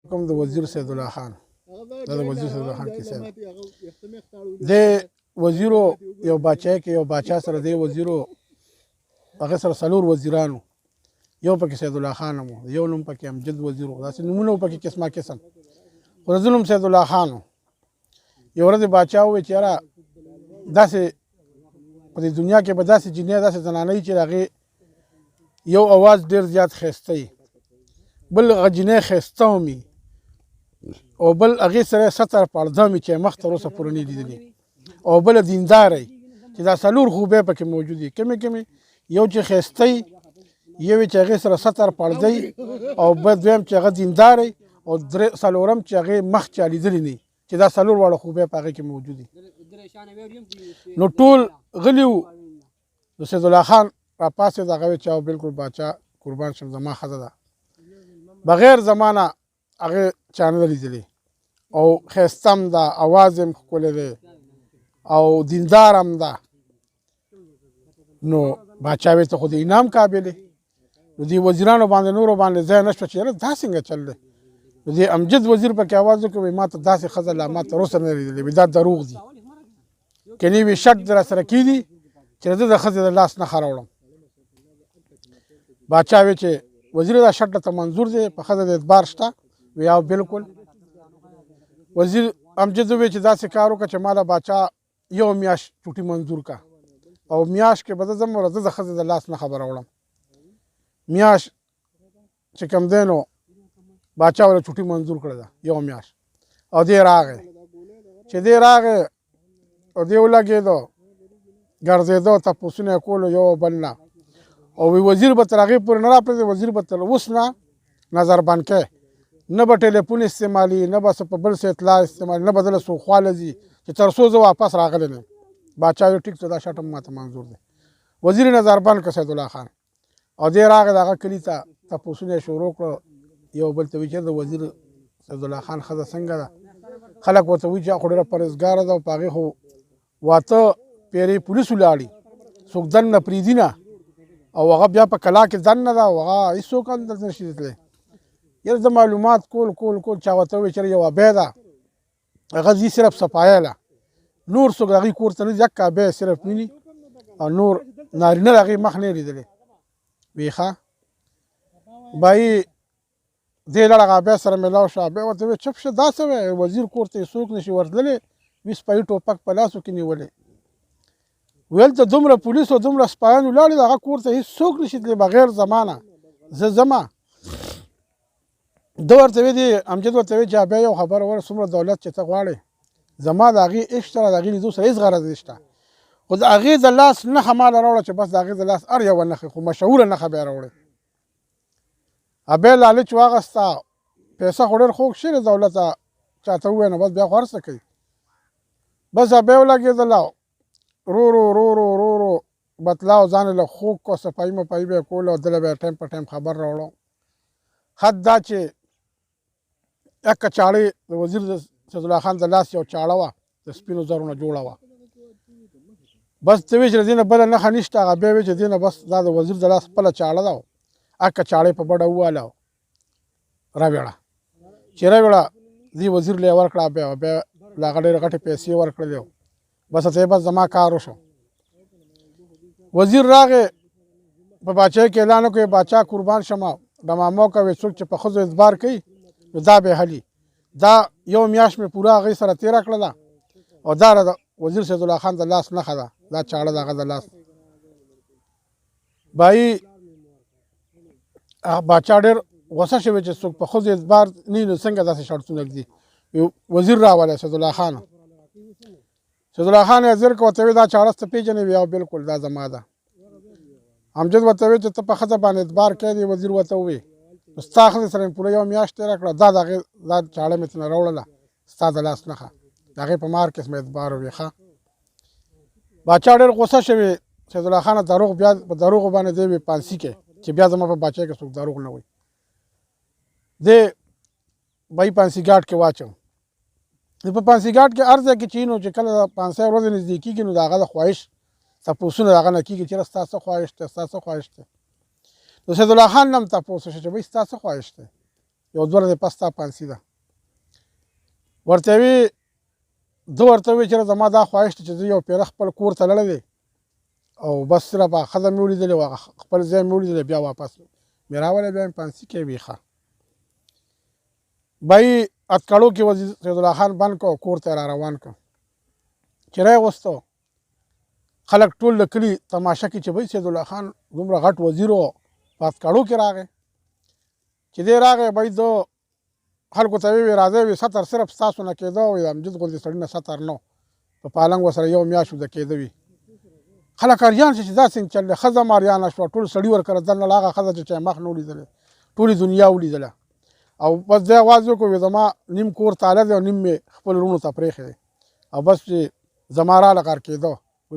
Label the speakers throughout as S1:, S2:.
S1: کوم د وزیر سید الله خان دا د وزیر سید الله خان کیسه ده د وزیرو یو باچا کې یو باچا سره د وزیرو هغه سره څلور وزیرانو یو پکې سید الله خان مو یو نوم پکې امجد وزیر و داسې نومونه پکې قسمه قسم خو ظلم سید الله خان یو ورځ باچا وویل چې یاره داسې په دې دنیا کې به داسې جنۍ داسې زنانه چې هغې یو اواز ډېر زیات ښایسته وي بل هغه جنۍ ښایسته ومي او بل هغې سره ستر پړده ومي چې مخ تر اوسه پورې نه لیدلې او بله دینداره چې دا څلور خوبۍ پکې موجود دي کمې کمې یو چې ښایسته وي یو چې هغې سره ستر پړده او بل دویم چې هغه دیندار او څلورم چې هغې مخ چا لیدلی نه چې دا څلور واړه خوبۍ په هغې کې موجود دي نو ټول غلي وو د سید الله خان راپاڅېد هغه ویل چې او بلکل باچا قربان شم زما ښځه ده بغیر زمانه هغې چا نه ده لیدلې او ښایسته هم ده اواز یې هم ښکلی دی او دیندار هم ده نو باچا ویل ته خو د انعام قابل یې نو دې وزیرانو باندې نورو باندې ځای نه شوه چې یاره دا څنګه چل دی نو دې امجد وزیر پکې اواز وکړ ما ته داسې ښځه لا ما تر اوسه نه لیدلې دا دروغ دي که نه وي شک در سره کېدي چې د ښځې د لاس نښه راوړم باچا وی چې وزیر دا شرط ته منظور دی په ښځه د اعتبار شته وی او بلکل وزیر امجد وی چې داسې کار وکړه چې ما له باچا یو میاشت چوټي منظور کا او میاشت کې به زه ځم او زه د ښځې د لاس نښه به راوړم میاشت چې کوم دی نو باچا وله چوټي منظور کړې ده یو میاشت او دی راغی چې دی راغی او دی ولګېدو ګرځېدو تپوسونه یې کولو یو بل نه او وی وزیر به تر هغې پورې نه راپرېږدي وزیر به تر اوس نه نظر بند کوي نه به ټلیفون استعمالي نه به څه په بل څه اطلاع استعمالي نه به دله څوک خواله ځي چې تر څو زه واپس راغلی نه یم باچا وی ټیک ته دا شرط هم ماته منظور دی وزیر نظر بند کړ سید الله خان او دی راغی د هغه کلي ته تپوسونه یې شروع کړه یو بل ته وایي چې د وزیر سید الله خان ښځه څنګه ده خلک ورته وایي چې خو ډېره پرهېزګاره ده او په هغې خو واته پیرې پولیس ولاړي څوک دن نه پرېږدي نه او هغه بیا په کلا کې دن نه ده او هغه هېڅوک هم دلته نشي تللی یاره زه معلومات کول چا ورته ووایي چې یو ابۍ ده هغه ځي صرف صفایه له نور څوک د هغې کور ته نه ځي یک ابۍ صرف ویني او نور نارینه د هغې مخ نه یې لیدلی وی ښه بایي دې لاړه هغه ابۍ سره میلاو شو ابۍ ورته وویل چپ شه دا څه وی وزیر کور ته څوک نشي ورتللی وي سپایي ټوپک په لاسو کې نیولی ویل ته دومره پولیس او دومره سپایان ولاړ دي هغه کور ته هېڅوک نشي تللی بغیر زمانه زه ځمه ده ورته ویلي امجد ورته ویل چې بیا یو خبره وره څومره دولت چې ته غواړې زما د هغې عشق سره د هغې لیدو سره هېڅ غرض نشته خو د هغې د لاس نښه ماله راوړه چې بس د هغې د لاس هر یوه نښه خو مشهوره نښه بیا راوړې ابۍ لالچ واخسته پیسه خو ډېر خوږ شي د دولته چاته ووایه نو بس بیا خو هر څه کوي بس ابۍ ولګېدله رو بتلاو ځان له خوږ کو صفایي مفایي به یې کوله او دله به یې ټایم په ټایم خبر راوړو حد دا چې یکه چاړې د وزیر د سید الله خان د لاس یو چاړه وه د سپینو زرو نه جوړه وه بس ته وایي چې د دې نه بله نښه نشته هغه بیا وایي چې دې نه بس دا د وزیر د لاس خپله چاړه ده اکه چاړې په بډه وواله راویړه چې راویړه دې وزیر له یې ورکړه بیا له هغه ډېرې غټې پیسې ورکړلې بس ته بس زما کار وشو وزیر راغی په باچایۍ کې اعلان وکړ باچا قربان شمه ډمامه کوي څوک چې په ښځو اعتبار کوي نو دا به حلي دا یو میاشت مې پوره هغې سره تېره کړله او دا د وزیر سید الله خان د لاس نښه ده دا چاړه د هغه د لاس بایي باچا ډېر غوسه شوی چې څوک په ښځو اعتبار نه وي نو څنګه داسې شرطونه ږدي وزیر راولی سید الله خان سید الله خان یې زیر که ورته وایي دا چاړه ته پېژنې وي او بلکل دا زما ده امجد ورته وایي چې ته په ښځه باندې اعتبار کوې دی وزیر ورته ووایي نو ستا ښځې سره مې پوره یو میاشت تېره کړه دا د هغې دا چاړه مې ترېنه راوړله ستا د لاس نښه د هغې په مار قسمه اعتبار وي ښه باچا ډېر غوسه شوی سید الله خان دروغ بیا په دروغو باندې دی وي پانسي کې چې بیا زما په باچایۍ کې څوک دروغ نه وایي دی بهی پانسي ګاډ کې واچو په پانسي ګاډ کې هر ځای کې چې نو چې کله د پانسۍ ورځې نږدې کېږي نو د هغه د خواهش تپوسونه د هغه نه کېږي چې ستا څه خواهش دی ستا څه خواهش دی نو سید الله خان نه هم تپوس وشو چې بهی ستا څه خواهش دی یو 2 ورځې پس ستا پانسي ده. ورته وي ده ورته ووایي چېرې زما دا خواهش دی چې زه یو پیره خپل کور ته تللی دی او بس صرف هغه ښځه مې ولیدلې وه، هغه خپل ځای مې ولیدلی، بیا واپس مې راولی، بیا مې پانسي کوي ښه. بهی اتکړو کې وزیر سیدالله خان بند کړ، کور ته یې را روان کړ. چې را یې غوسته خلک ټول د کلي تماشه کې چې بهی سیدالله خان دومره غټ وزیر و په اتکړو کې راغی. چې دی راغی بهی ده خلکو ته ویې راځئ وي سطر صرف ستاسو نه کېده وي د امجد غوندې سړي نه سطر نه په پالنګ ورسره یو میاشت اوده کېده وي. خلک اریان شي چې دا څنګه چل دی، ښځه هم اریانه شوه، ټول سړي ورکره دننه هغه ښځه چې چا مخ نه ولیدلی، ټولې دنیا ولیدله. او بس دی اواز وکړو زما نیم کور تاله دی او نیم مې خپل وروڼو ته پرېښی دی او بس چې زما راله کار کېده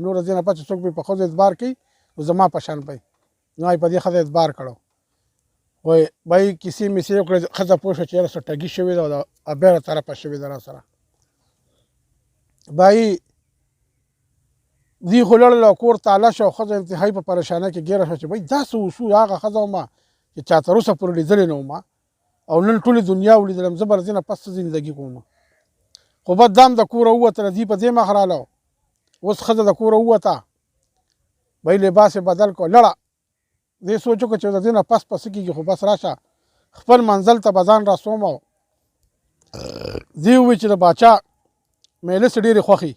S1: نور دې نه پس چې څوک به په ښځو اعتبار کوي نو زما په شان به نو یې په دې ښځه اعتبار کړو. وایي بهی کیسې میسې وکړې، ښځه پوه شوه چې یاره څه ټګي شوې ده او د بیا له طرفه شوې ده را سره. بهی دوی خو لړل او کور تاله شو، ښځه انتهایي په پریشانۍ کې ګیره شوه چې بهی دا څه وشو، هغه ښځه ومه چې چا تر اوسه پورې لیدلې نه ومه او نن ټولې دنیا ولیدلم، زه به له دې نه پس څه زندګي کوم. خو بس دا هم د کوره ووتله، دوی په دې مخ راله، اوس ښځه د کوره ووته، بهی لباس یې بدل کړو، لړه دې سوچ وکړه چې د دې نه پس په څه کېږي، خو بس راشه خپل منزل ته به ځان راسوم. او دې ووایي چې د باچا مېلې څه ډېرې خوښې،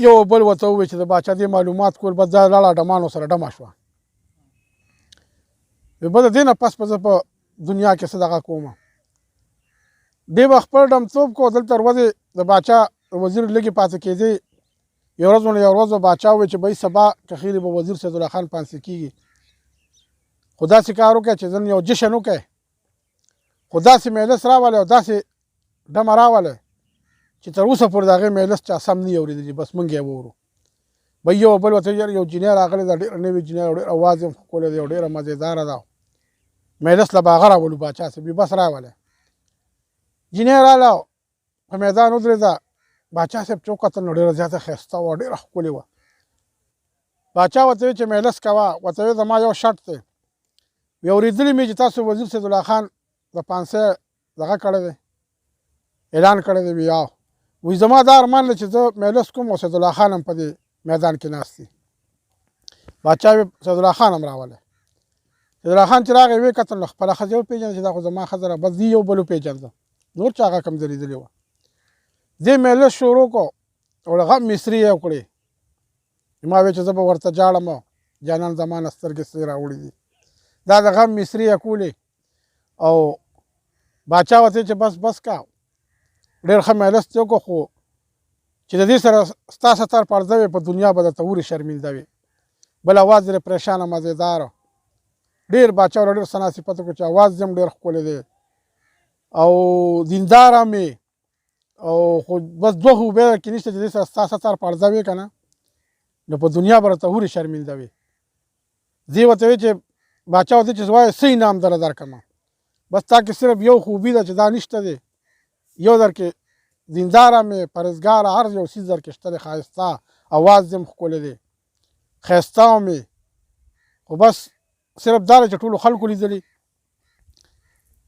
S1: یو بل ورته ووایي چې د باچا دې معلومات کول، بس دا لاړه ډمانو سره ډمه شوه. بس د دې نه پس به زه په دنیا کې څه دغه کوم. دې به خپل ډمتوب کو، دلته ورځې د باچا وزیر لږې پاتې کېدې، یو ورځ نه یو ورځ به باچا ووایي چې بهی سبا که خیرې به وزیر سیدالله خان پانسي کېږي. خو داسې کار وکړی چې ځن یو جشن وکړی، خو داسې مجلس راولی او داسې ډمه راولی چې تر اوسه پورې د هغې مجلس چا سم نه وي اورېدلي، بس موږ یې واورو. بهی یو بل ورته ویل یو جینۍ راغلې ده، ډېره نوې جینۍ او ډېر اواز یې ښکلی دی او ډېره مزېداره ده، مجلس له به هغه راولو باچا صاحب بس راولی. جینۍ راله په میدان ودرېده، باچا صاحب چې وکتل نو ډېره زیاته ښایسته وه، ډېره ښکلې وه. باچا ورته ویل چې مجلس کوه، ورته ویل زما یو شرط دی، وی اورېدلي مې چې تاسو وزیر سیدالله خان د پانسۍ دغه کړی دی، اعلان کړی دی. وی یا وی زما دا ارمان دی چې زه مجلس کوم او سیدالله خان هم په دې میدان کې ناست دی. باچا وی سیدالله خان هم راولی. سیدالله خان چې راغی ویې کتل نو خپله ښځه وپېژنده چې دا خو زما ښځه ده، بس دې یو بل وپېژنده، نور چا هغه کم ځای لیدلې وه. دې مجلس شروع کړو او د غم مصري یې وکړې. ما ویل چې زه به ورته جاړم، جانان زما نه سترګې سرې راوړي دي، دا د غم مصري یې کولې. او باچا ورته چې بس کا ډېر ښه مجلس دې وکړو، خو چې د دې سره ستا ستر پرده وي په دنیا به درته ورې شرمنده وي. بل اواز یې پریشانه مزېداره، ډېر باچا ورله ډېر ثنا صفت وکړو چې اواز یې هم ډېر ښکلی دی او دیندار هم یې، او خو بس دوه خو بیا کې نشته چې دې سره ستا ستر پرده وي که نه نو په دنیا به درته ورې شرمنده وي. دې ورته وایي چې باچا ورته چې وایي څه انعام دله درکړمه، بس تا کې صرف یو خوبي ده چې دا نشته دی، یو در کې دینداره مې پرهیزګاره هر یو څیز در کې شته دی، ښایسته اواز دې هم ښکلی دی، ښایسته هم یې، خو بس صرف دا دی چې ټولو خلکو لیدلي.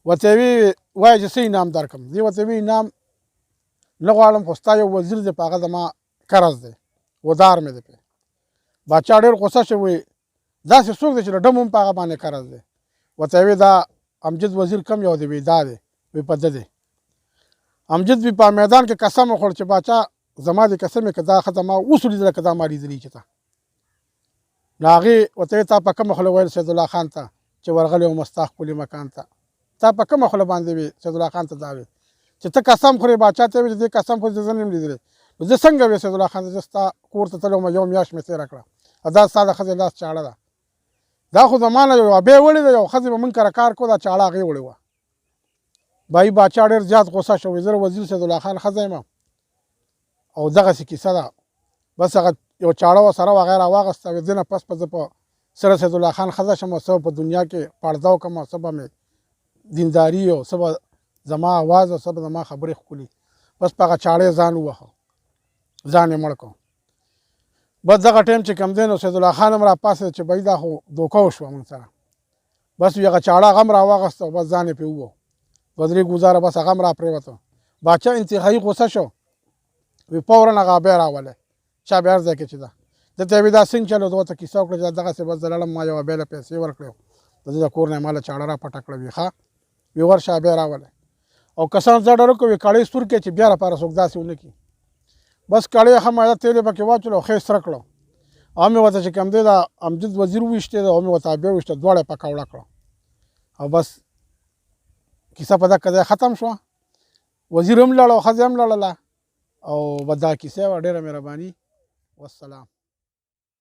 S1: ورته یې وایي چې څه انعام درکړم. دې ورته وایي انعام نه غواړم، خو ستا یو وزیر دی په هغه زما قرض دی، ودار مې دی پرې. باچا ډېر غوسه شو، وایي داسې څوک دی چې د ډم هم په هغه باندې قرض دی. ورته وایي دا امجد وزیر کم یو دی؟ وایي دا دی. وایي په ده دی. امجد بي په میدان کې قسم وخوړ چې باچا زما دې قسم که دا ښځه ما اوس ولیدله که دا ما لیدلې چې ته. نو هغې ورته ویل تا په کومه خوله ویل سیدالله خان ته چې ورغلی وم ستا ښکلي مکان ته، تا په کومه خوله باندې وې سیدالله خان ته دا وې چې ته قسم خورې؟ باچا ته یې ویل چې دې قسم خو زه نه یم لیدلی. نو زه څنګه وې سیدالله خان ته زه ستا کور ته تللی وم، یو میاشت مې تېره کړه او دا ستا د ښځې لاس چاړه ده، دا خو زما نه یو ابۍ وړې ده، یو ښځې به مونږ کره کار کړو دا چاړه هغې وړې وه. بهی باچا ډېر زیات غوسه شو، زه وزیر سیدالله خان ښځه یم او دغسې کیسه ده. بس هغه یو چاړه وه سره وه هغه یې راواغسته، دې نه پس به زه په سره سیدالله خان ښځه شم او څه په دنیا کې پړده وکړم او څه به مې دینداري او څه به زما اواز او څه به زما خبرې ښکلي. بس په هغه چاړه یې ځان ووهه، ځان یې مړ کړو. بس دغه ټایم چې کوم دی نو سیدالله خان هم راپاڅېد چې بهی دا خو دوکه وشوه مونږ سره. بس وي هغه چاړه هغه هم راواغسته او بس ځان یې پرې ووهه. دوه درې ګوزاره بس هغه هم را پرېوته. باچا انتهایي غوسه شو، وی فورا هغه بیا راولئ چا بیا هر ځای کې چې ده دته یې دا څنګه چلو ورته کیسه وکړه چې دغسې بس زه لاړم ما یوه بیله پیسې ورکړې د ده د کور نه یې ماله چاړه را پټه کړه. وي ښه وی ورشه بیا راولئ. او کسان زه ډر وکړو وي کاړۍ سور کړې چې بیا راپاره څوک داسې ونه کړي. بس کاړۍ ښه مایده تیل یې پکې واچولو او ښه یې سره کړو او مې ورته چې کوم دی دا امجد وزیر وویشتې ده او مې ورته بیا وویشته دواړه یې پکوړه کړه او بس کیسه په دغه ځای ختم شوه. وزیر هم لاړه او ښځه هم لاړله او بس دغه کیسه وه. ډېره مهرباني والسلام.